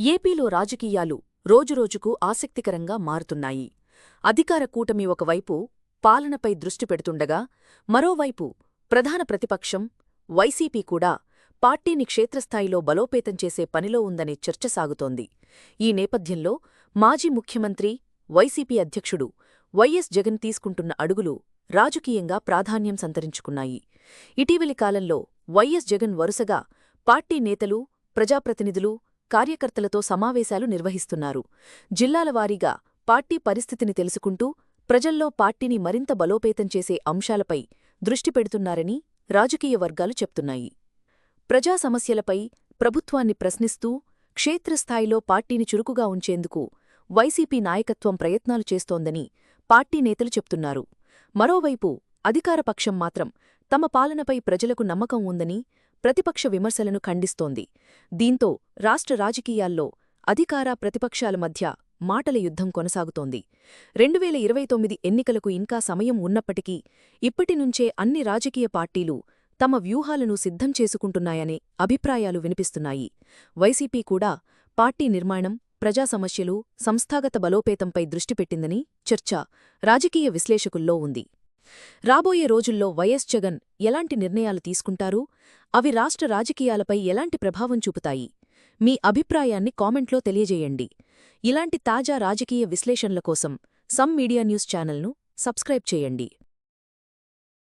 ఏపీలో రాజకీయాలు రోజురోజుకు ఆసక్తికరంగా మారుతున్నాయి. అధికార కూటమి ఒకవైపు పాలనపై దృష్టి పెడుతుండగా, మరోవైపు ప్రధాన ప్రతిపక్షం వైసీపీ కూడా పార్టీని క్షేత్రస్థాయిలో బలోపేతం చేసే పనిలో ఉందనే చర్చ సాగుతోంది. ఈ నేపథ్యంలో మాజీ ముఖ్యమంత్రి, వైసీపీ అధ్యక్షుడు వైఎస్ జగన్ తీసుకుంటున్న అడుగులు రాజకీయంగా ప్రాధాన్యం సంతరించుకున్నాయి. ఇటీవలి కాలంలో వైఎస్ జగన్ వరుసగా పార్టీ నేతలు, ప్రజాప్రతినిధులు, కార్యకర్తలతో సమావేశాలు నిర్వహిస్తున్నారు. జిల్లాల వారీగా పార్టీ పరిస్థితిని తెలుసుకుంటూ ప్రజల్లో పార్టీని మరింత బలోపేతం చేసే అంశాలపై దృష్టి పెడుతున్నారని రాజకీయ వర్గాలు చెప్తున్నాయి. ప్రజా సమస్యలపై ప్రభుత్వాన్ని ప్రశ్నిస్తూ క్షేత్రస్థాయిలో పార్టీని చురుకుగా ఉంచేందుకు వైసీపీ నాయకత్వం ప్రయత్నాలు చేస్తోందని పార్టీ నేతలు చెప్తున్నారు. మరోవైపు అధికారపక్షం మాత్రం తమ పాలనపై ప్రజలకు నమ్మకం ఉందని ప్రతిపక్ష విమర్శలను ఖండిస్తోంది. దీంతో రాష్ట్ర రాజకీయాల్లో అధికార, ప్రతిపక్షాల మధ్య మాటల యుద్ధం కొనసాగుతోంది. 2029 ఎన్నికలకు ఇంకా సమయం ఉన్నప్పటికీ ఇప్పటినుంచే అన్ని రాజకీయ పార్టీలు తమ వ్యూహాలను సిద్ధం చేసుకుంటున్నాయనే అభిప్రాయాలు వినిపిస్తున్నాయి. వైసీపీ కూడా పార్టీ నిర్మాణం, ప్రజా సమస్యలు, సంస్థాగత బలోపేతంపై దృష్టి పెట్టిందని చర్చ రాజకీయ విశ్లేషకుల్లో ఉంది. రాబోయే రోజుల్లో వైఎస్ జగన్ ఎలాంటి నిర్ణయాలు తీసుకుంటారు? అవి రాష్ట్ర రాజకీయాలపై ఎలాంటి ప్రభావం చూపుతాయి? మీ అభిప్రాయాన్ని కామెంట్లో తెలియజేయండి. ఇలాంటి తాజా రాజకీయ విశ్లేషణల కోసం సమ్ మీడియా న్యూస్ ఛానల్ను సబ్స్క్రైబ్ చేయండి.